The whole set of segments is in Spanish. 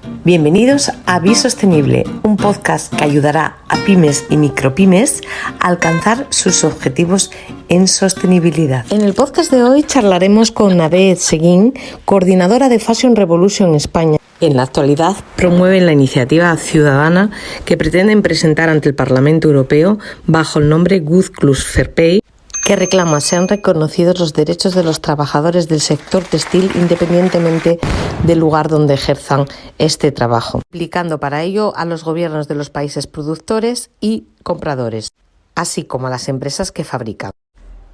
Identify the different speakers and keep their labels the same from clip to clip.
Speaker 1: Bienvenidos a Bisostenible, un podcast que ayudará a pymes y micropymes a alcanzar sus objetivos en sostenibilidad. En el podcast de hoy charlaremos con Nadé Seguín, coordinadora de Fashion Revolution España. En la actualidad promueven la iniciativa ciudadana que pretenden presentar ante el Parlamento Europeo bajo el nombre Good Clothes Fair Pay, que reclama sean reconocidos los derechos de los trabajadores del sector textil independientemente del lugar donde ejerzan este trabajo, implicando para ello a los gobiernos de los países productores y compradores, así como a las empresas que fabrican.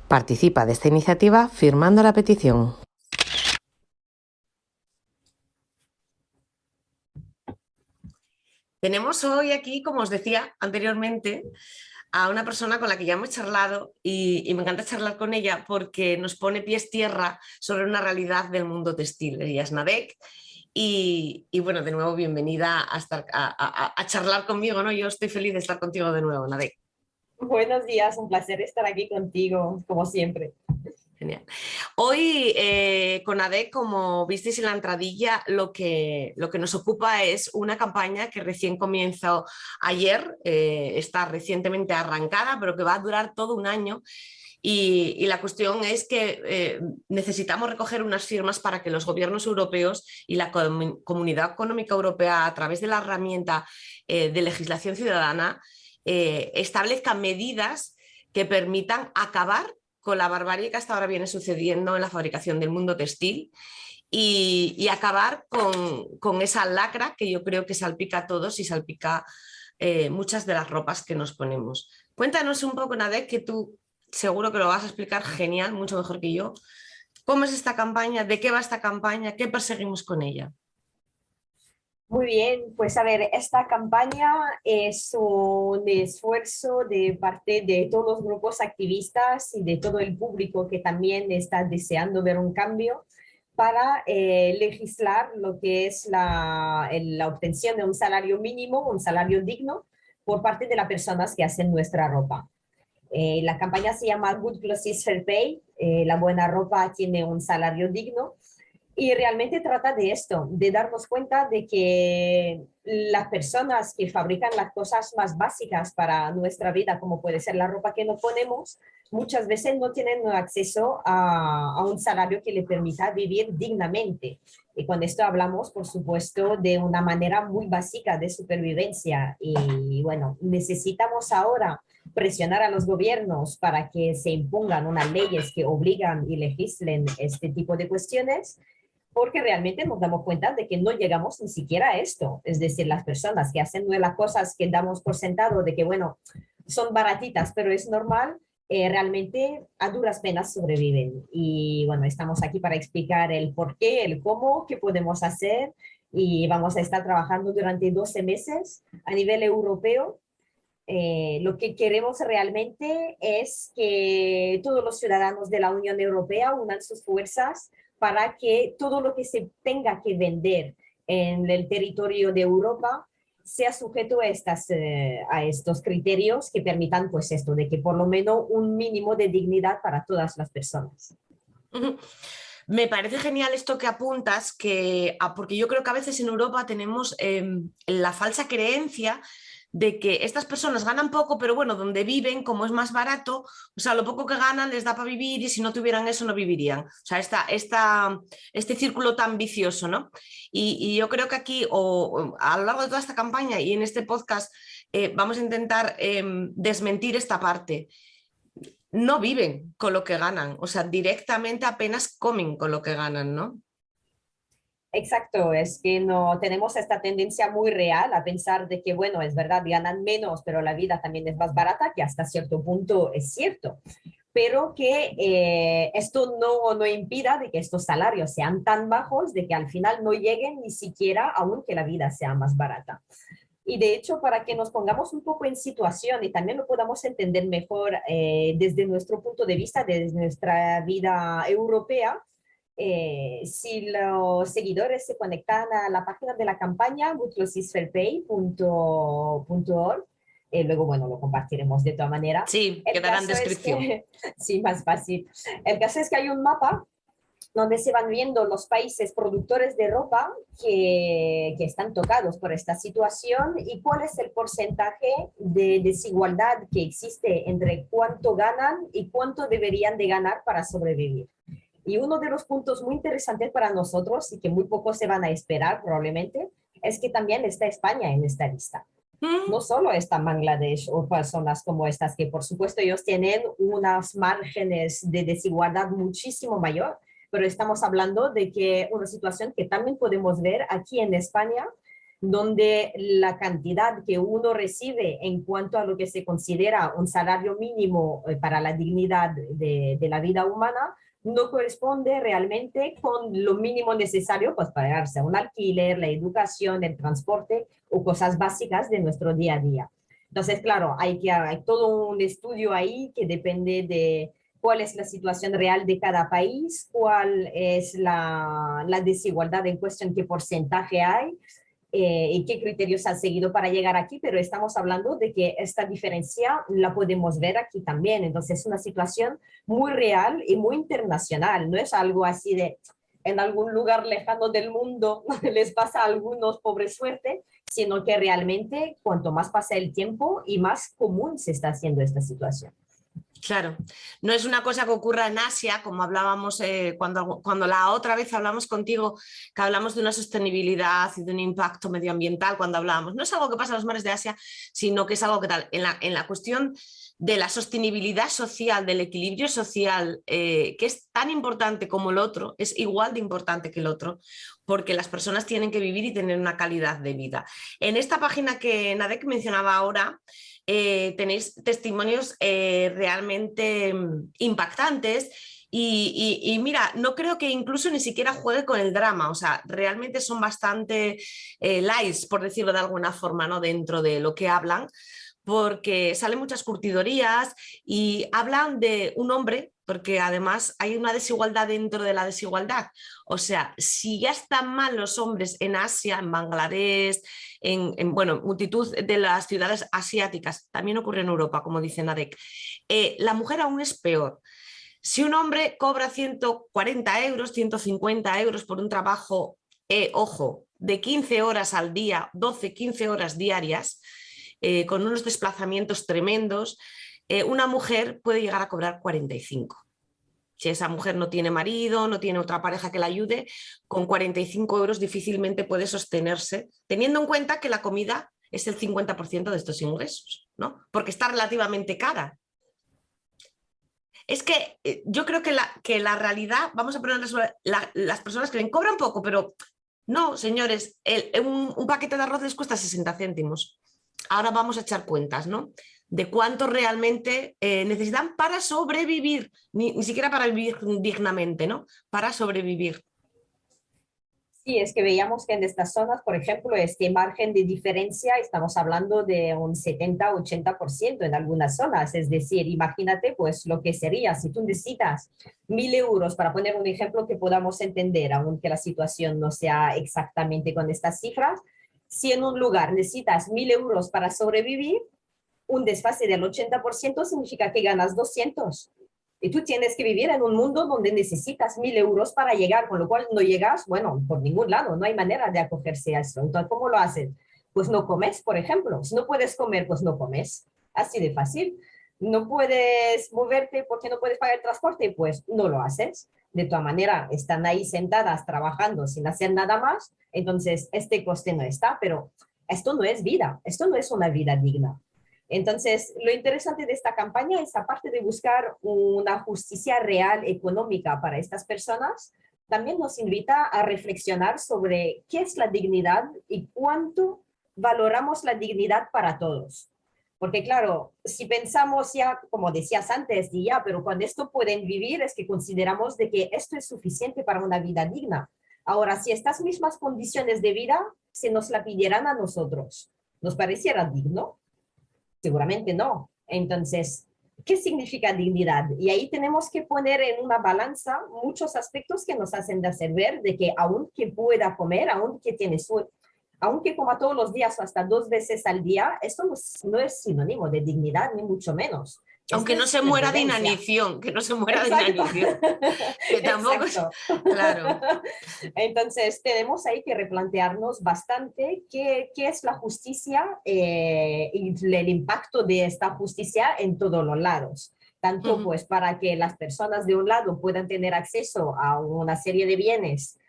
Speaker 1: Participa de esta iniciativa firmando la petición. Tenemos hoy aquí, como os decía anteriormente, a una persona con la que ya hemos charlado y me encanta charlar con ella porque nos pone pies tierra sobre una realidad del mundo textil. Ella es Nadek y bueno, de nuevo bienvenida a charlar conmigo, ¿no? Yo estoy feliz de estar contigo de nuevo, Nadek.
Speaker 2: Buenos días, un placer estar aquí contigo, como siempre.
Speaker 1: Genial. Hoy con ADEC, como visteis en la entradilla, lo que nos ocupa es una campaña que recién comenzó ayer, está recientemente arrancada, pero que va a durar todo un año. Y la cuestión es que necesitamos recoger unas firmas para que los gobiernos europeos y la Comunidad Económica Europea, a través de la herramienta de legislación ciudadana, establezcan medidas que permitan acabar con la barbarie que hasta ahora viene sucediendo en la fabricación del mundo textil y acabar con esa lacra que yo creo que salpica a todos y salpica muchas de las ropas que nos ponemos. Cuéntanos un poco, Nadek, que tú seguro que lo vas a explicar genial, mucho mejor que yo. ¿Cómo es esta campaña? ¿De qué va esta campaña? ¿Qué perseguimos con ella?
Speaker 2: Muy bien, pues a ver, esta campaña es un esfuerzo de parte de todos los grupos activistas y de todo el público que también está deseando ver un cambio para legislar lo que es la obtención de un salario mínimo, un salario digno por parte de las personas que hacen nuestra ropa. La campaña se llama Good Clothes Fair Pay, la buena ropa tiene un salario digno. Y realmente trata de esto, de darnos cuenta de que las personas que fabrican las cosas más básicas para nuestra vida, como puede ser la ropa que nos ponemos, muchas veces no tienen acceso a un salario que les permita vivir dignamente. Y con esto hablamos, por supuesto, de una manera muy básica de supervivencia. Y bueno, necesitamos ahora presionar a los gobiernos para que se impongan unas leyes que obligan y legislen este tipo de cuestiones, porque realmente nos damos cuenta de que no llegamos ni siquiera a esto. Es decir, las personas que hacen las cosas que damos por sentado de que, bueno, son baratitas, pero es normal, realmente a duras penas sobreviven. Y bueno, estamos aquí para explicar el por qué, el cómo, qué podemos hacer, y vamos a estar trabajando durante 12 meses a nivel europeo. Lo que queremos realmente es que todos los ciudadanos de la Unión Europea unan sus fuerzas para que todo lo que se tenga que vender en el territorio de Europa sea sujeto a estos criterios que permitan, pues esto, de que por lo menos un mínimo de dignidad para todas las personas.
Speaker 1: Me parece genial esto que apuntas, porque yo creo que a veces en Europa tenemos la falsa creencia de que estas personas ganan poco, pero bueno, donde viven, como es más barato, o sea, lo poco que ganan les da para vivir y si no tuvieran eso no vivirían. O sea, este círculo tan vicioso, ¿no? Y yo creo que aquí, o a lo largo de toda esta campaña y en este podcast, vamos a intentar desmentir esta parte. No viven con lo que ganan, o sea, directamente apenas comen con lo que ganan, ¿no?
Speaker 2: Exacto, es que no tenemos esta tendencia muy real a pensar de que, bueno, es verdad, ganan menos, pero la vida también es más barata, que hasta cierto punto es cierto, pero que esto no impida de que estos salarios sean tan bajos, de que al final no lleguen ni siquiera aunque la vida sea más barata. Y de hecho, para que nos pongamos un poco en situación y también lo podamos entender mejor desde nuestro punto de vista, desde nuestra vida europea, si los seguidores se conectan a la página de la campaña goodclothesfairpay.org, luego, bueno, lo compartiremos de todas maneras.
Speaker 1: Sí,
Speaker 2: El
Speaker 1: quedará en
Speaker 2: caso es
Speaker 1: descripción.
Speaker 2: que, sí, más fácil. El caso es que hay un mapa donde se van viendo los países productores de ropa que están tocados por esta situación y cuál es el porcentaje de desigualdad que existe entre cuánto ganan y cuánto deberían de ganar para sobrevivir. Y uno de los puntos muy interesantes para nosotros y que muy pocos se van a esperar probablemente es que también está España en esta lista. No solo está Bangladesh o personas como estas, que por supuesto ellos tienen unos márgenes de desigualdad muchísimo mayor, pero estamos hablando de que una situación que también podemos ver aquí en España, donde la cantidad que uno recibe en cuanto a lo que se considera un salario mínimo para la dignidad de la vida humana, no corresponde realmente con lo mínimo necesario pues, para pagarse un alquiler, la educación, el transporte o cosas básicas de nuestro día a día. Entonces, claro, hay todo un estudio ahí que depende de cuál es la situación real de cada país, cuál es la desigualdad en cuestión, qué porcentaje hay y qué criterios han seguido para llegar aquí, pero estamos hablando de que esta diferencia la podemos ver aquí también. Entonces es una situación muy real y muy internacional, no es algo así de en algún lugar lejano del mundo les pasa a algunos pobre suerte, sino que realmente cuanto más pasa el tiempo y más común se está haciendo esta situación.
Speaker 1: Claro, no es una cosa que ocurra en Asia, como hablábamos cuando la otra vez hablamos contigo, que hablamos de una sostenibilidad y de un impacto medioambiental cuando hablábamos. No es algo que pasa en los mares de Asia, sino que es algo que tal, en la cuestión de la sostenibilidad social, del equilibrio social, que es tan importante como el otro, es igual de importante que el otro, porque las personas tienen que vivir y tener una calidad de vida. En esta página que Nadek mencionaba ahora, tenéis testimonios realmente impactantes y mira, no creo que incluso ni siquiera juegue con el drama, o sea, realmente son bastante light, por decirlo de alguna forma, ¿no? Dentro de lo que hablan, porque salen muchas curtidorías y hablan de un hombre, porque además hay una desigualdad dentro de la desigualdad. O sea, si ya están mal los hombres en Asia, en Bangladesh, bueno, multitud de las ciudades asiáticas, también ocurre en Europa, como dice Nadek, la mujer aún es peor. Si un hombre cobra 140 euros, 150 euros por un trabajo, ojo, de 15 horas al día, 12, 15 horas diarias, con unos desplazamientos tremendos, una mujer puede llegar a cobrar 45. Si esa mujer no tiene marido, no tiene otra pareja que la ayude, con 45 euros difícilmente puede sostenerse, teniendo en cuenta que la comida es el 50% de estos ingresos, ¿no? Porque está relativamente cara. Es que yo creo que la realidad, vamos a ponerle sobre las personas que ven, cobran poco, pero no, señores, un paquete de arroz les cuesta 60 céntimos. Ahora vamos a echar cuentas, ¿no? De cuánto realmente necesitan para sobrevivir, ni siquiera para vivir dignamente, ¿no? Para sobrevivir.
Speaker 2: Sí, es que veíamos que en estas zonas, por ejemplo, este margen de diferencia, estamos hablando de un 70-80% en algunas zonas. Es decir, imagínate pues lo que sería si tú necesitas 1.000 euros, para poner un ejemplo que podamos entender, aunque la situación no sea exactamente con estas cifras. Si en un lugar necesitas 1.000 euros para sobrevivir, un desfase del 80% significa que ganas 200. Y tú tienes que vivir en un mundo donde necesitas 1.000 euros para llegar, con lo cual no llegas, bueno, por ningún lado, no hay manera de acogerse a eso. Entonces, ¿cómo lo haces? Pues no comes, por ejemplo. Si no puedes comer, pues no comes. Así de fácil. No puedes moverte porque no puedes pagar el transporte, pues no lo haces. De todas maneras, están ahí sentadas trabajando sin hacer nada más, entonces este coste no está, pero esto no es vida, esto no es una vida digna. Entonces, lo interesante de esta campaña es, aparte de buscar una justicia real económica para estas personas, también nos invita a reflexionar sobre qué es la dignidad y cuánto valoramos la dignidad para todos. Porque claro, si pensamos ya, como decías antes, y ya, pero cuando esto pueden vivir es que consideramos de que esto es suficiente para una vida digna. Ahora, si estas mismas condiciones de vida se nos la pidieran a nosotros, ¿nos pareciera digno? Seguramente no. Entonces, ¿qué significa dignidad? Y ahí tenemos que poner en una balanza muchos aspectos que nos hacen de hacer ver de que aunque pueda comer, aunque coma todos los días o hasta 2 veces al día, esto no es sinónimo de dignidad, ni mucho menos. Esto
Speaker 1: Aunque no
Speaker 2: es
Speaker 1: se muera de
Speaker 2: violencia.
Speaker 1: inanición, que no se muera de
Speaker 2: Exacto.
Speaker 1: inanición, que tampoco es,
Speaker 2: Exacto.
Speaker 1: claro.
Speaker 2: Entonces, tenemos ahí que replantearnos bastante qué es la justicia y el impacto de esta justicia en todos los lados. Tanto
Speaker 1: Ujú.
Speaker 2: pues para que las personas de un lado puedan tener acceso a una serie de bienes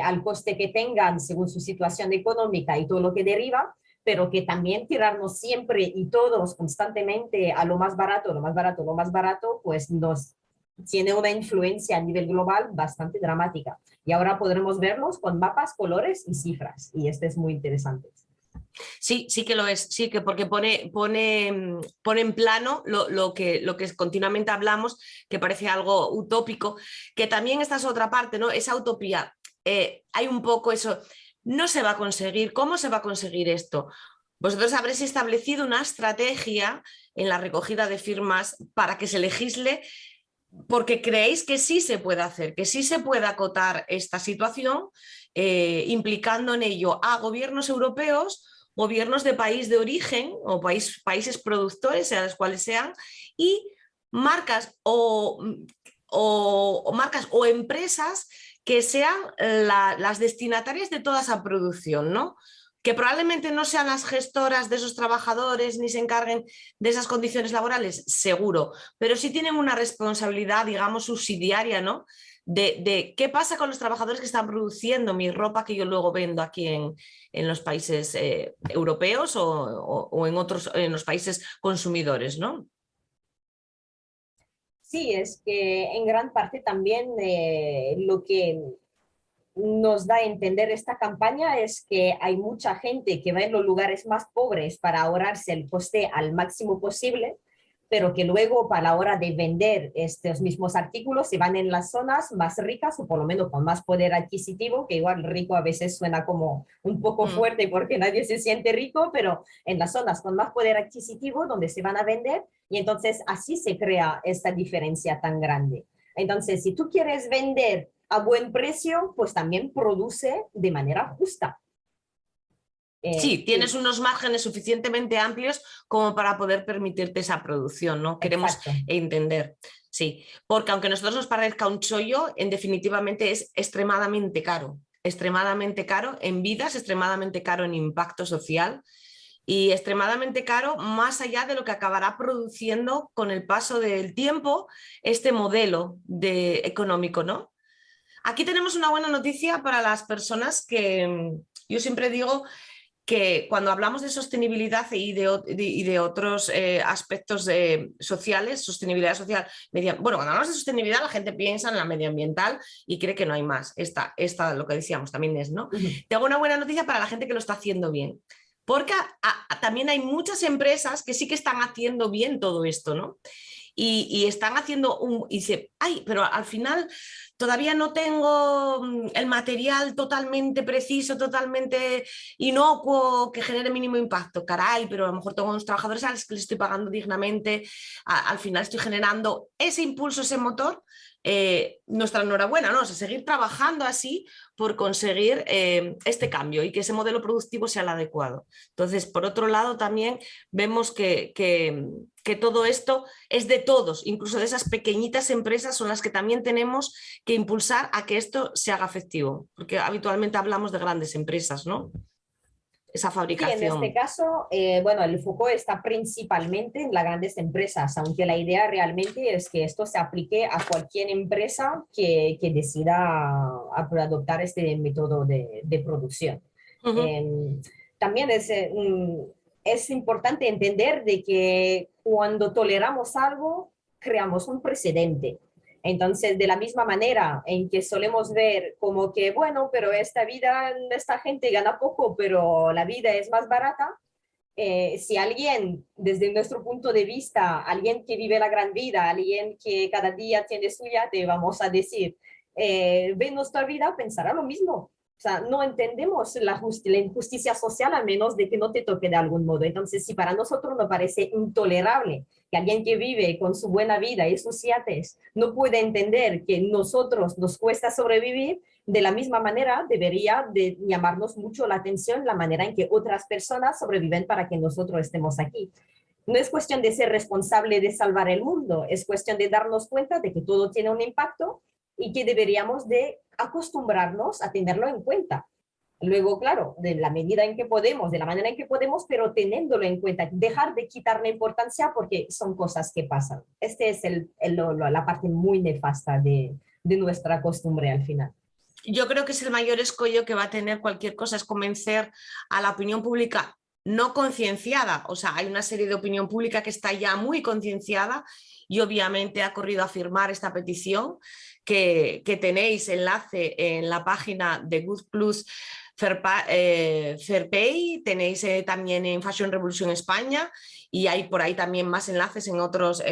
Speaker 2: al coste que tengan según su situación económica y todo lo que deriva, pero que también tirarnos siempre y todos constantemente a lo más barato, lo más barato, lo más barato, pues nos tiene una influencia a nivel global bastante dramática. Y ahora podremos verlos con mapas, colores y cifras. Y este es muy interesante.
Speaker 1: Sí, sí que lo es, sí que porque pone en plano lo que continuamente hablamos, que parece algo utópico, que también esta es otra parte, ¿no? Esa utopía, hay un poco eso, no se va a conseguir, ¿cómo se va a conseguir esto? Vosotros habréis establecido una estrategia en la recogida de firmas para que se legisle porque creéis que sí se puede hacer, que sí se puede acotar esta situación, implicando en ello a gobiernos europeos, gobiernos de país de origen o países productores, sean los cuales sean, y marcas o marcas o empresas que sean las destinatarias de toda esa producción, ¿no? Que probablemente no sean las gestoras de esos trabajadores ni se encarguen de esas condiciones laborales, seguro, pero sí tienen una responsabilidad, digamos, subsidiaria, ¿no? De qué pasa con los trabajadores que están produciendo mi ropa que yo luego vendo aquí en los países europeos o en otros, en los países consumidores, ¿no?
Speaker 2: Sí, es que en gran parte también lo que nos da a entender esta campaña es que hay mucha gente que va en los lugares más pobres para ahorrarse el coste al máximo posible, pero que luego para la hora de vender estos mismos artículos se van en las zonas más ricas o por lo menos con más poder adquisitivo, que igual rico a veces suena como un poco
Speaker 1: Mm.
Speaker 2: fuerte porque nadie se siente rico, pero en las zonas con más poder adquisitivo donde se van a vender y entonces así se crea esta diferencia tan grande. Entonces, si tú quieres vender a buen precio, pues también produce de manera justa.
Speaker 1: Sí, tienes
Speaker 2: Sí,
Speaker 1: unos márgenes suficientemente amplios como para poder permitirte esa producción, ¿no? Queremos
Speaker 2: exacto.
Speaker 1: entender, sí, porque aunque a nosotros nos parezca un chollo, en definitivamente es extremadamente caro en vidas, extremadamente caro en impacto social y extremadamente caro más allá de lo que acabará produciendo con el paso del tiempo este modelo económico, ¿no? Aquí tenemos una buena noticia para las personas que yo siempre digo que cuando hablamos de sostenibilidad y de otros aspectos sociales, sostenibilidad social, bueno, cuando hablamos de sostenibilidad la gente piensa en la medioambiental y cree que no hay más. Esta lo que decíamos también es, ¿no?
Speaker 2: Uh -huh.
Speaker 1: Tengo una buena noticia para la gente que lo está haciendo bien. Porque también hay muchas empresas que sí que están haciendo bien todo esto, ¿no? Y están haciendo y dice, ay, pero al final todavía no tengo el material totalmente preciso, totalmente inocuo, que genere mínimo impacto. Caray, pero a lo mejor tengo unos trabajadores a los que les estoy pagando dignamente, al final estoy generando ese impulso, ese motor. Nuestra enhorabuena, ¿no? O sea, seguir trabajando así por conseguir este cambio y que ese modelo productivo sea el adecuado. Entonces, por otro lado, también vemos que todo esto es de todos, incluso de esas pequeñitas empresas son las que también tenemos que impulsar a que esto se haga efectivo, porque habitualmente hablamos de grandes empresas, ¿no? Esa
Speaker 2: Sí, en este
Speaker 1: fabricación.
Speaker 2: caso, bueno, el foco está principalmente en las grandes empresas, aunque la idea realmente es que esto se aplique a cualquier empresa que decida adoptar este método de producción.
Speaker 1: Uh -huh.
Speaker 2: Eh, también es importante entender de que cuando toleramos algo, creamos un precedente. Entonces, de la misma manera en que solemos ver como que, bueno, pero esta vida, esta gente gana poco, pero la vida es más barata, si alguien, desde nuestro punto de vista, alguien que vive la gran vida, alguien que cada día tiene suya, te vamos a decir, ve nuestra vida, pensará lo mismo. O sea, no entendemos la injusticia social a menos de que no te toque de algún modo. Entonces, si para nosotros nos parece intolerable que alguien que vive con su buena vida y sus yates no puede entender que nosotros nos cuesta sobrevivir, de la misma manera debería de llamarnos mucho la atención la manera en que otras personas sobreviven para que nosotros estemos aquí. No es cuestión de ser responsable de salvar el mundo, es cuestión de darnos cuenta de que todo tiene un impacto y que deberíamos de acostumbrarnos a tenerlo en cuenta. Luego, claro, de la medida en que podemos, de la manera en que podemos, pero teniéndolo en cuenta, dejar de quitarle importancia porque son cosas que pasan. Este es la parte muy nefasta de nuestra costumbre al final.
Speaker 1: Yo creo que es el mayor escollo que va a tener cualquier cosa, es convencer a la opinión pública no concienciada. O sea, hay una serie de opinión pública que está ya muy concienciada y obviamente ha corrido a firmar esta petición que tenéis enlace en la página de Good Plus Fair Pay, tenéis también en Fashion Revolution España y hay por ahí también más enlaces en otros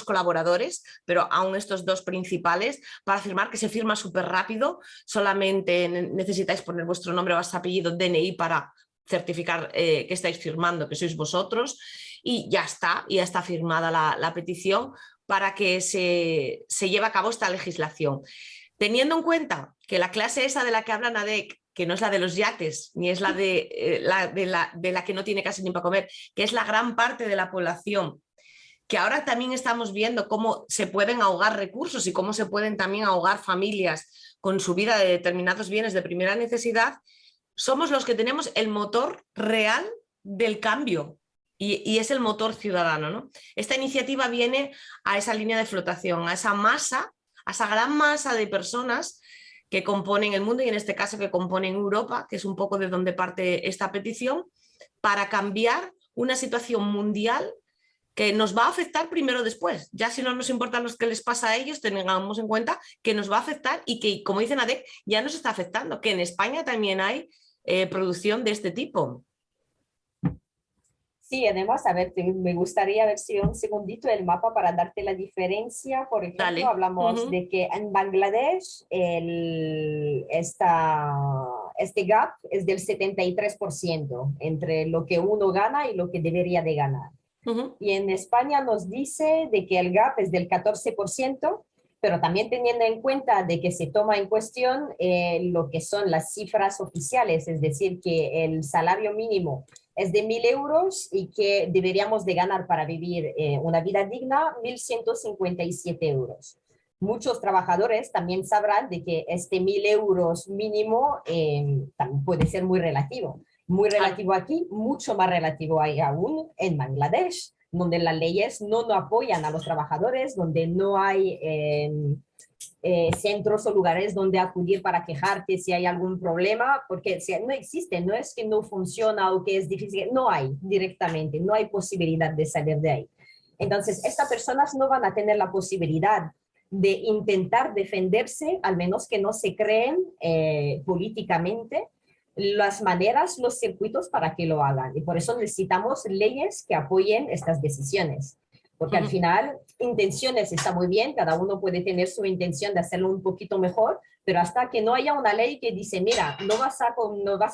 Speaker 1: colaboradores, pero aún estos dos principales, para firmar, que se firma súper rápido, solamente necesitáis poner vuestro nombre, vuestro apellido, DNI para certificar que estáis firmando, que sois vosotros, y ya está firmada la petición para que se lleve a cabo esta legislación. Teniendo en cuenta que la clase esa de la que habla Nadek, que no es la de los yates, ni es la de la que no tiene casi ni para comer, que es la gran parte de la población, que ahora también estamos viendo cómo se pueden ahogar recursos y cómo se pueden también ahogar familias con subida de determinados bienes de primera necesidad, somos los que tenemos el motor real del cambio y es el motor ciudadano, ¿no? Esta iniciativa viene a esa línea de flotación, a esa masa, a esa gran masa de personas que componen el mundo y en este caso que componen Europa, que es un poco de donde parte esta petición, para cambiar una situación mundial que nos va a afectar primero o después. Ya si no nos importa lo que les pasa a ellos, tengamos en cuenta que nos va a afectar y que, como dice Nadek, ya nos está afectando, que en España también hay producción de este tipo.
Speaker 2: Sí, además, a ver, me gustaría ver si un segundito el mapa para darte la diferencia. Por ejemplo,
Speaker 1: Dale.
Speaker 2: hablamos de que en Bangladesh este gap es del 73% entre lo que uno gana y lo que debería de ganar. Y en España nos dice de que el gap es del 14%, pero también teniendo en cuenta de que se toma en cuestión lo que son las cifras oficiales, es decir, que el salario mínimo es de 1.000 euros y que deberíamos de ganar para vivir una vida digna 1.157 euros. Muchos trabajadores también sabrán de que este 1.000 euros mínimo también puede ser muy relativo. Muy relativo aquí, mucho más relativo hay aún en Bangladesh, donde las leyes no apoyan a los trabajadores, donde no hay centros o lugares donde acudir para quejarte si hay algún problema, porque no existe, no es que no funciona o que es difícil, no hay directamente, no hay posibilidad de salir de ahí. Entonces, estas personas no van a tener la posibilidad de intentar defenderse, al menos que no se creen políticamente las maneras, los circuitos para que lo hagan. Y por eso necesitamos leyes que apoyen estas decisiones. Porque al final, intenciones está muy bien, cada uno puede tener su intención de hacerlo un poquito mejor, pero hasta que no haya una ley que dice, mira, no vas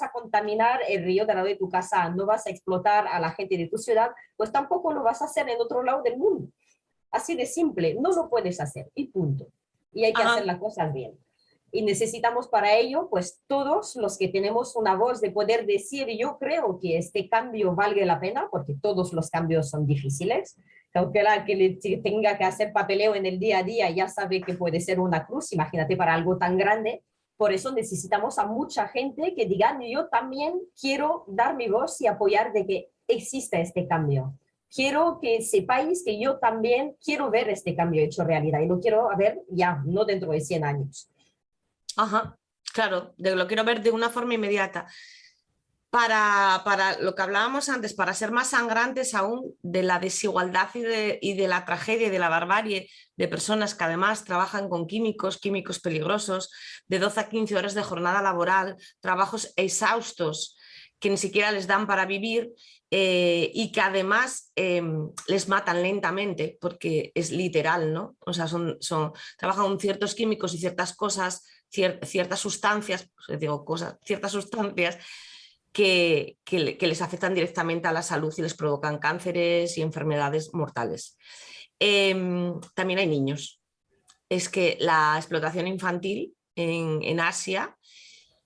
Speaker 2: a contaminar el río de al lado de tu casa, no vas a explotar a la gente de tu ciudad, pues tampoco lo vas a hacer en otro lado del mundo. Así de simple, no lo puedes hacer y punto. Y hay que hacer las cosas bien. Y necesitamos para ello, pues todos los que tenemos una voz de poder decir, yo creo que este cambio valga la pena, porque todos los cambios son difíciles. Cualquiera que tenga que hacer papeleo en el día a día ya sabe que puede ser una cruz, imagínate para algo tan grande. Por eso necesitamos a mucha gente que digan, yo también quiero dar mi voz y apoyar de que exista este cambio. Quiero que sepáis que yo también quiero ver este cambio hecho realidad y lo quiero ver ya, no dentro de 100 años.
Speaker 1: Ajá, claro, lo quiero ver de una forma inmediata. Para lo que hablábamos antes, para ser más sangrantes aún de la desigualdad y de la tragedia y de la barbarie de personas que además trabajan con químicos peligrosos, de 12 a 15 horas de jornada laboral, trabajos exhaustos que ni siquiera les dan para vivir y que además les matan lentamente, porque es literal, ¿no? O sea, trabajan con ciertos químicos y ciertas cosas, ciertas sustancias, ciertas sustancias que les afectan directamente a la salud y les provocan cánceres y enfermedades mortales. También hay niños. Es que la explotación infantil en Asia,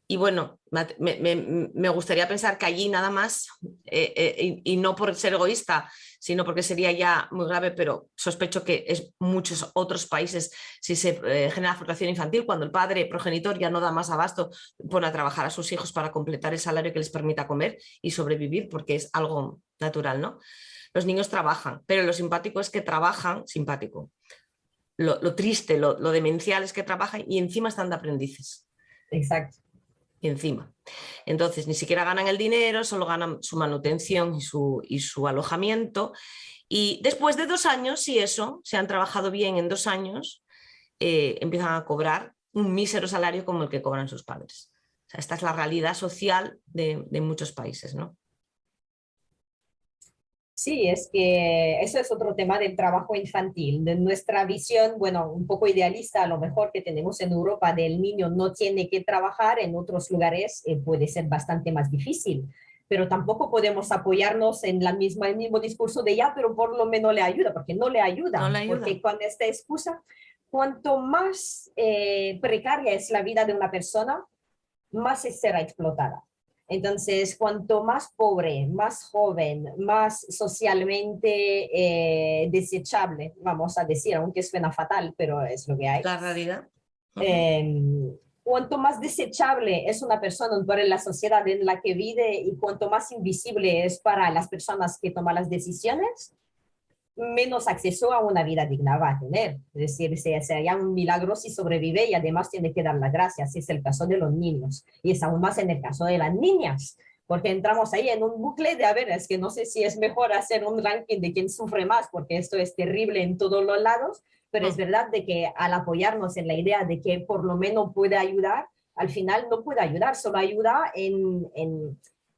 Speaker 1: y bueno, me gustaría pensar que allí nada más y no por ser egoísta, sino porque sería ya muy grave, pero sospecho que en muchos otros países, si se genera frustración infantil, cuando el padre progenitor ya no da más abasto, pone a trabajar a sus hijos para completar el salario que les permita comer y sobrevivir, porque es algo natural, ¿no? Los niños trabajan, pero lo simpático es que trabajan, simpático. Lo triste, lo demencial es que trabajan y encima están de aprendices.
Speaker 2: Exacto.
Speaker 1: Y encima. Entonces, ni siquiera ganan el dinero, solo ganan su manutención y su alojamiento. Y después de 2 años, si eso, se han trabajado bien en 2 años, empiezan a cobrar un mísero salario como el que cobran sus padres. O sea, esta es la realidad social de muchos países, ¿no?
Speaker 2: Sí, es que eso es otro tema del trabajo infantil, de nuestra visión, bueno, un poco idealista a lo mejor que tenemos en Europa del niño no tiene que trabajar, en otros lugares puede ser bastante más difícil, pero tampoco podemos apoyarnos en el mismo discurso de ya, pero por lo menos le ayuda, porque no le
Speaker 1: No le
Speaker 2: ayuda,
Speaker 1: ayuda.
Speaker 2: porque con esta excusa, cuanto más precaria es la vida de una persona, más será explotada. Entonces, cuanto más pobre, más joven, más socialmente desechable, vamos a decir, aunque suena fatal, pero es lo que hay.
Speaker 1: La realidad.
Speaker 2: Eh, cuanto más desechable es una persona para la sociedad en la que vive y cuanto más invisible es para las personas que toman las decisiones, menos acceso a una vida digna va a tener. Es decir, sería un milagro si sobrevive y además tiene que dar las gracias. Es el caso de los niños y es aún más en el caso de las niñas, porque entramos ahí en un bucle de, a ver, es que no sé si es mejor hacer un ranking de quién sufre más, porque esto es terrible en todos los lados, pero es verdad de que al apoyarnos en la idea de que por lo menos puede ayudar, al final no puede ayudar, solo ayuda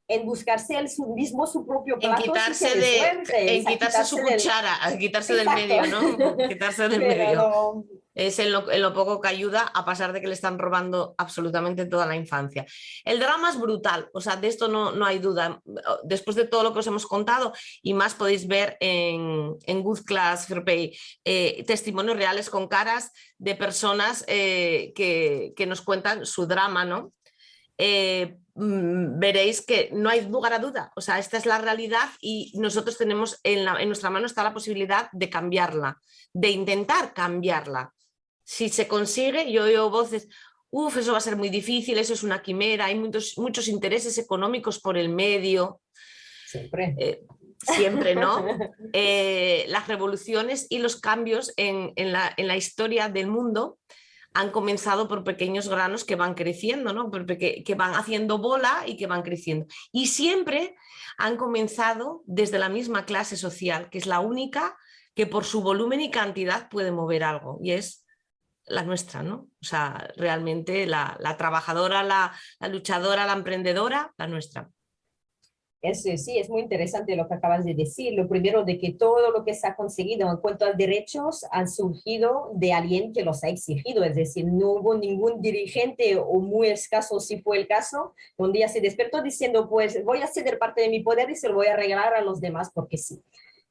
Speaker 2: en buscarse él mismo su propio plato si tiene suerte,
Speaker 1: en
Speaker 2: es a
Speaker 1: quitarse su
Speaker 2: quitarse del...
Speaker 1: cuchara, a quitarse del
Speaker 2: Exacto.
Speaker 1: medio, ¿no? Quitarse del
Speaker 2: Pero
Speaker 1: medio.
Speaker 2: no,
Speaker 1: Es en lo poco que ayuda, a pesar de que le están robando absolutamente toda la infancia. El drama es brutal, o sea, de esto no hay duda. Después de todo lo que os hemos contado, y más podéis ver en Good Class Fair Pay, testimonios reales con caras de personas que nos cuentan su drama, ¿no? Veréis que no hay lugar a duda, o sea, esta es la realidad y nosotros tenemos en nuestra mano está la posibilidad de cambiarla, de intentar cambiarla. Si se consigue, yo oigo voces, eso va a ser muy difícil, eso es una quimera, hay muchos intereses económicos por el medio,
Speaker 2: siempre.
Speaker 1: siempre, ¿no? Las revoluciones y los cambios en la historia del mundo han comenzado por pequeños granos que van creciendo, ¿no? Que van haciendo bola y que van creciendo. Y siempre han comenzado desde la misma clase social, que es la única que por su volumen y cantidad puede mover algo, y es la nuestra, ¿no? O sea, realmente la trabajadora, la luchadora, la emprendedora, la nuestra.
Speaker 2: Sí, es muy interesante lo que acabas de decir. Lo primero de que todo lo que se ha conseguido en cuanto a derechos han surgido de alguien que los ha exigido. Es decir, no hubo ningún dirigente o muy escaso si fue el caso. Un día se despertó diciendo, pues voy a ceder parte de mi poder y se lo voy a regalar a los demás porque sí.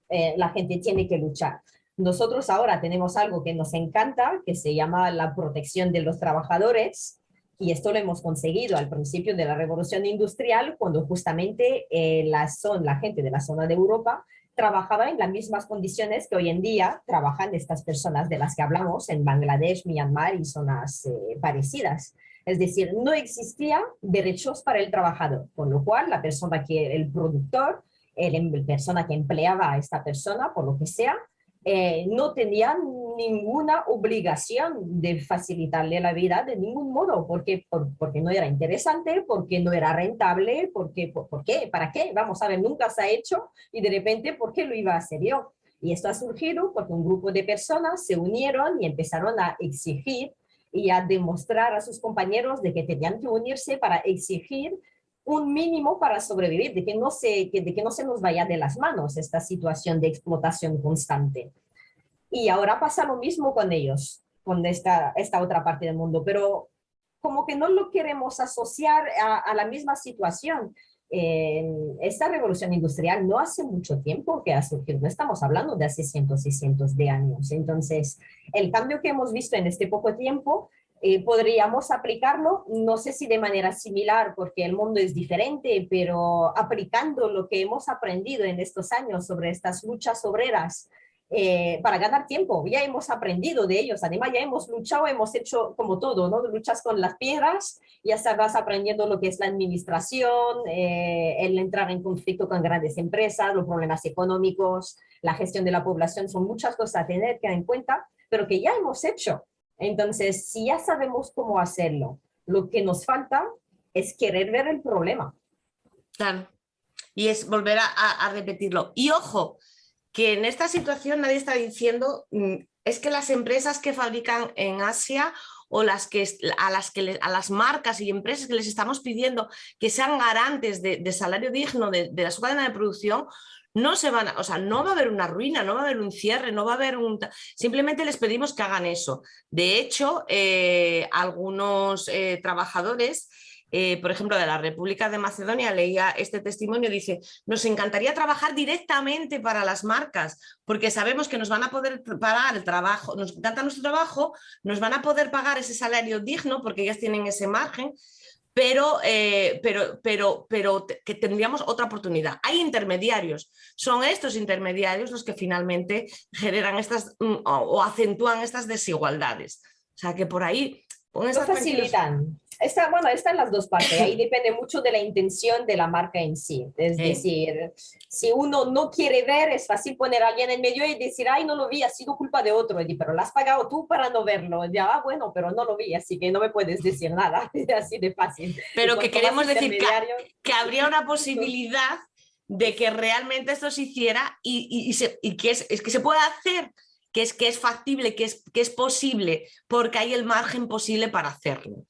Speaker 2: La gente tiene que luchar. Nosotros ahora tenemos algo que nos encanta, que se llama la protección de los trabajadores, y esto lo hemos conseguido al principio de la revolución industrial, cuando justamente la gente de la zona de Europa trabajaba en las mismas condiciones que hoy en día trabajan estas personas de las que hablamos en Bangladesh, Myanmar y zonas parecidas. Es decir, no existía derechos para el trabajador, con lo cual la persona el productor, la persona que empleaba a esta persona, por lo que sea, no tenían ninguna obligación de facilitarle la vida de ningún modo, porque no era interesante, porque no era rentable, ¿por qué? ¿Para qué? Vamos a ver, nunca se ha hecho y de repente, ¿por qué lo iba a hacer yo? Y esto ha surgido porque un grupo de personas se unieron y empezaron a exigir y a demostrar a sus compañeros de que tenían que unirse para exigir un mínimo para sobrevivir, de que no se nos vaya de las manos esta situación de explotación constante. Y ahora pasa lo mismo con ellos, con esta otra parte del mundo, pero como que no lo queremos asociar a la misma situación. Esta revolución industrial no hace mucho tiempo que ha surgido, no estamos hablando de hace cientos y cientos de años. Entonces, el cambio que hemos visto en este poco tiempo Podríamos aplicarlo, no sé si de manera similar, porque el mundo es diferente, pero aplicando lo que hemos aprendido en estos años sobre estas luchas obreras para ganar tiempo. Ya hemos aprendido de ellos, además ya hemos luchado, hemos hecho como todo, ¿no? Luchas con las piedras, ya vas aprendiendo lo que es la administración, el entrar en conflicto con grandes empresas, los problemas económicos, la gestión de la población, son muchas cosas a tener que en cuenta, pero que ya hemos hecho. Entonces, si ya sabemos cómo hacerlo, lo que nos falta es querer ver el problema.
Speaker 1: Claro, y es volver a repetirlo. Y ojo, que en esta situación nadie está diciendo es que las empresas que fabrican en Asia o a las marcas y empresas que les estamos pidiendo que sean garantes de salario digno de la su cadena de producción, no se van o sea, no va a haber una ruina, no va a haber un cierre, no va a haber simplemente les pedimos que hagan eso. De hecho, algunos trabajadores por ejemplo, de la República de Macedonia, leía este testimonio, dice, nos encantaría trabajar directamente para las marcas, porque sabemos que nos van a poder pagar el trabajo, nos encanta nuestro trabajo, nos van a poder pagar ese salario digno, porque ellas tienen ese margen, pero que tendríamos otra oportunidad. Hay intermediarios, son estos intermediarios los que finalmente generan estas o acentúan estas desigualdades. O sea, que por ahí...
Speaker 2: Lo facilitan. Están las dos partes. Ahí depende mucho de la intención de la marca en sí. Es decir, si uno no quiere ver, es fácil poner a alguien en medio y decir, ay, no lo vi, ha sido culpa de otro. Pero lo has pagado tú para no verlo. Ya, bueno, pero no lo vi, así que no me puedes decir nada. Así de fácil.
Speaker 1: Pero que queremos decir que habría una posibilidad de que realmente esto se hiciera y que es que se puede hacer. Que es factible, que es posible, porque hay el margen posible para hacerlo.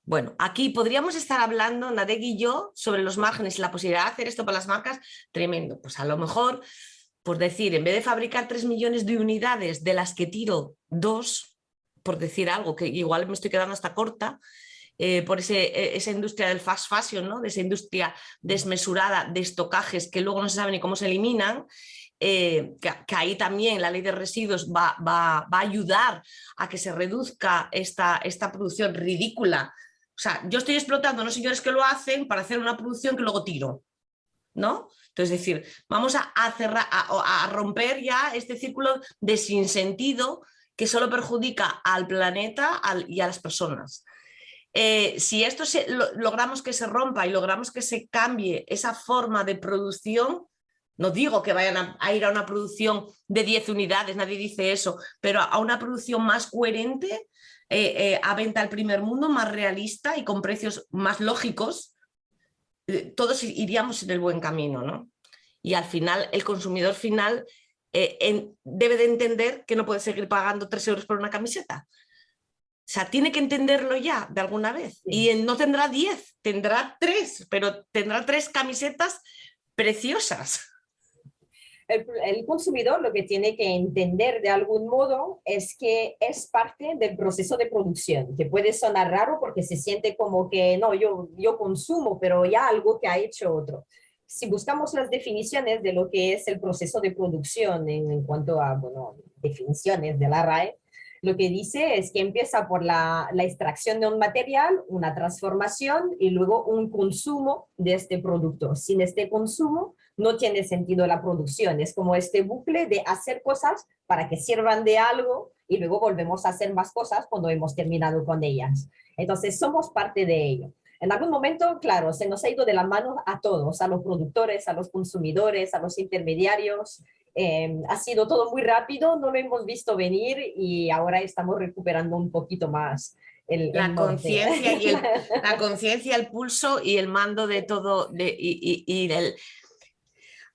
Speaker 1: Bueno, aquí podríamos estar hablando, Nadeg y yo, sobre los márgenes y la posibilidad de hacer esto para las marcas, tremendo. Pues a lo mejor, pues decir, en vez de fabricar 3 millones de unidades, de las que tiro 2, por decir algo, que igual me estoy quedando hasta corta, por esa industria del fast fashion, ¿no? De esa industria desmesurada de estocajes que luego no se sabe ni cómo se eliminan, que ahí también la ley de residuos va a ayudar a que se reduzca esta producción ridícula. O sea, yo estoy explotando a unos señores que lo hacen para hacer una producción que luego tiro, ¿no? Entonces, es decir, vamos a romper ya este círculo de sinsentido que solo perjudica al planeta y a las personas. Si esto logramos que se rompa y logramos que se cambie esa forma de producción, no digo que vayan a ir a una producción de 10 unidades, nadie dice eso, pero a una producción más coherente, a venta al primer mundo, más realista y con precios más lógicos, todos iríamos en el buen camino, ¿no? Y al final, el consumidor final debe de entender que no puede seguir pagando 3 euros por una camiseta. O sea, tiene que entenderlo ya de alguna vez. Sí. Y no tendrá 10, tendrá 3, pero tendrá 3 camisetas preciosas.
Speaker 2: El consumidor lo que tiene que entender de algún modo es que es parte del proceso de producción, que puede sonar raro porque se siente como que no, yo consumo, pero ya algo que ha hecho otro. Si buscamos las definiciones de lo que es el proceso de producción en cuanto a, bueno, definiciones de la RAE, lo que dice es que empieza por la extracción de un material, una transformación y luego un consumo de este producto. Sin este consumo no tiene sentido la producción. Es como este bucle de hacer cosas para que sirvan de algo y luego volvemos a hacer más cosas cuando hemos terminado con ellas. Entonces somos parte de ello. En algún momento, claro, se nos ha ido de la mano a todos, a los productores, a los consumidores, a los intermediarios. Ha sido todo muy rápido, no lo hemos visto venir y ahora estamos recuperando un poquito más
Speaker 1: la conciencia, el pulso y el mando de todo,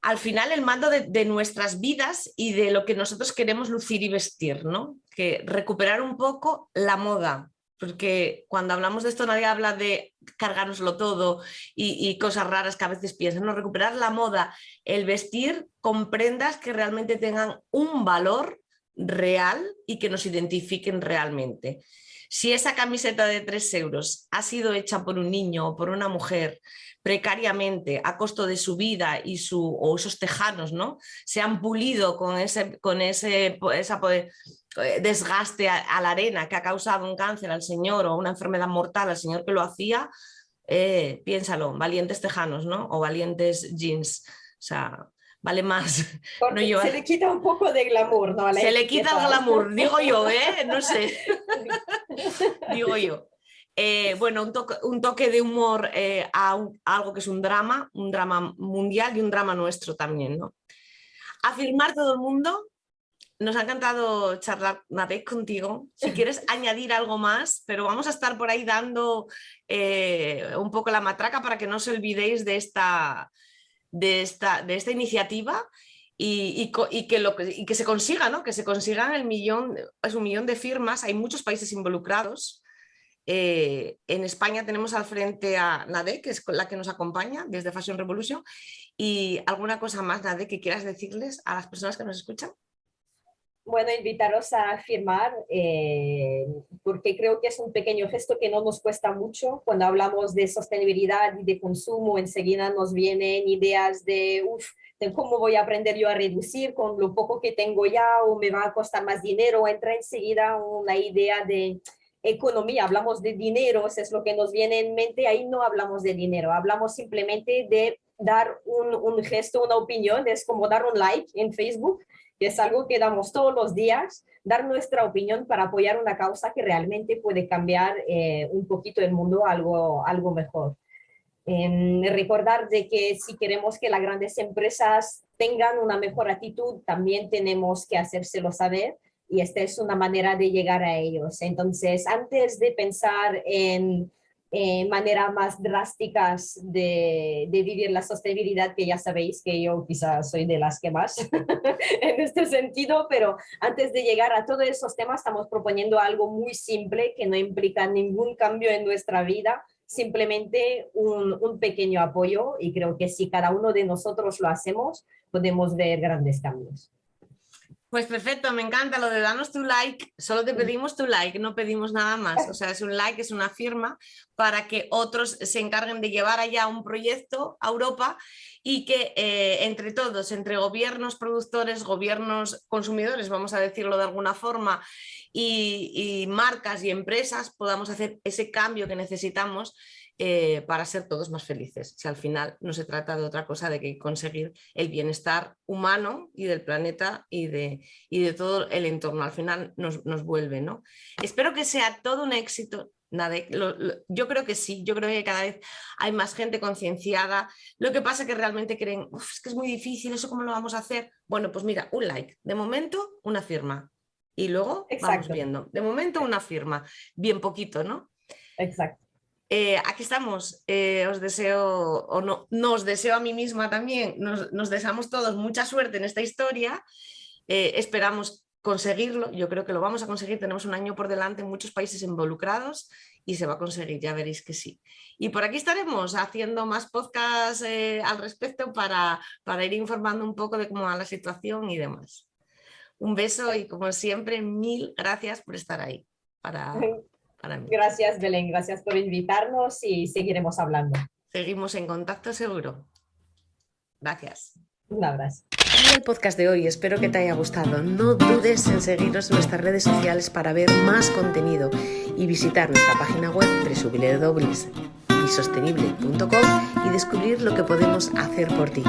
Speaker 1: al final el mando de nuestras vidas y de lo que nosotros queremos lucir y vestir, ¿no? Que recuperar un poco la moda. Porque cuando hablamos de esto nadie habla de cargárnoslo todo y cosas raras que a veces piensan, no, recuperar la moda, el vestir con prendas que realmente tengan un valor real y que nos identifiquen realmente. Si esa camiseta de 3 euros ha sido hecha por un niño o por una mujer precariamente a costo de su vida o esos tejanos, ¿no? Se han pulido con esa desgaste a la arena que ha causado un cáncer al señor o una enfermedad mortal al señor que lo hacía, piénsalo, valientes tejanos, ¿no? O valientes jeans. O sea, vale más no
Speaker 2: Porque se
Speaker 1: llevar...
Speaker 2: le quita un poco de glamour, ¿no? A la
Speaker 1: Se le quita el
Speaker 2: etiqueta.
Speaker 1: glamour, digo yo, no sé, digo yo. Bueno, un toque de humor a algo que es un drama mundial y un drama nuestro también, ¿no? Afirmar todo el mundo. Nos ha encantado charlar una vez contigo. Si quieres añadir algo más, pero vamos a estar por ahí dando un poco la matraca para que no os olvidéis de esta iniciativa y que se consiga, ¿no? Que se consigan el millón, es 1 millón de firmas. Hay muchos países involucrados. En España tenemos al frente a Nade, que es la que nos acompaña desde Fashion Revolution. ¿Y alguna cosa más, Nade, que quieras decirles a las personas que nos escuchan?
Speaker 2: Bueno, invitaros a firmar, porque creo que es un pequeño gesto que no nos cuesta mucho. Cuando hablamos de sostenibilidad y de consumo, enseguida nos vienen ideas de cómo voy a aprender yo a reducir con lo poco que tengo ya, o me va a costar más dinero. Entra enseguida una idea de economía. Hablamos de dinero, es lo que nos viene en mente. Ahí no hablamos de dinero, hablamos simplemente de dar un gesto, una opinión. Es como dar un like en Facebook, que es algo que damos todos los días, dar nuestra opinión para apoyar una causa que realmente puede cambiar un poquito el mundo a algo mejor. Recordar de que si queremos que las grandes empresas tengan una mejor actitud, también tenemos que hacérselo saber, y esta es una manera de llegar a ellos. Entonces, antes de pensar en maneras más drásticas de vivir la sostenibilidad, que ya sabéis que yo quizás soy de las que más en este sentido, pero antes de llegar a todos esos temas estamos proponiendo algo muy simple que no implica ningún cambio en nuestra vida, simplemente un pequeño apoyo, y creo que si cada uno de nosotros lo hacemos, podemos ver grandes cambios.
Speaker 1: Pues perfecto, me encanta lo de danos tu like. Solo te pedimos tu like, no pedimos nada más. O sea, es un like, es una firma para que otros se encarguen de llevar allá un proyecto a Europa y que entre todos, entre gobiernos, productores, gobiernos, consumidores, vamos a decirlo de alguna forma, y marcas y empresas, podamos hacer ese cambio que necesitamos para ser todos más felices. Si al final no se trata de otra cosa de que conseguir el bienestar humano y del planeta y de todo el entorno. Al final nos vuelve, ¿no? Espero que sea todo un éxito. Yo creo que sí, yo creo que cada vez hay más gente concienciada. Lo que pasa es que realmente creen, es que es muy difícil, ¿eso cómo lo vamos a hacer? Bueno, pues mira, un like, de momento una firma y luego vamos viendo. De momento una firma, bien poquito, ¿no?
Speaker 2: Exacto.
Speaker 1: Aquí estamos, os deseo, o no, nos deseo a mí misma también, nos deseamos todos mucha suerte en esta historia, esperamos conseguirlo, yo creo que lo vamos a conseguir, tenemos un año por delante, muchos países involucrados y se va a conseguir, ya veréis que sí. Y por aquí estaremos haciendo más podcasts al respecto para ir informando un poco de cómo va la situación y demás. Un beso y como siempre, 1000 gracias por estar ahí para mí.
Speaker 2: Gracias, Belén, gracias por invitarnos y seguiremos hablando.
Speaker 1: Seguimos en contacto seguro. Gracias.
Speaker 2: Un abrazo.
Speaker 1: Y el podcast de hoy, espero que te haya gustado. No dudes en seguirnos en nuestras redes sociales para ver más contenido y visitar nuestra página web www.bisostenible.com y descubrir lo que podemos hacer por ti.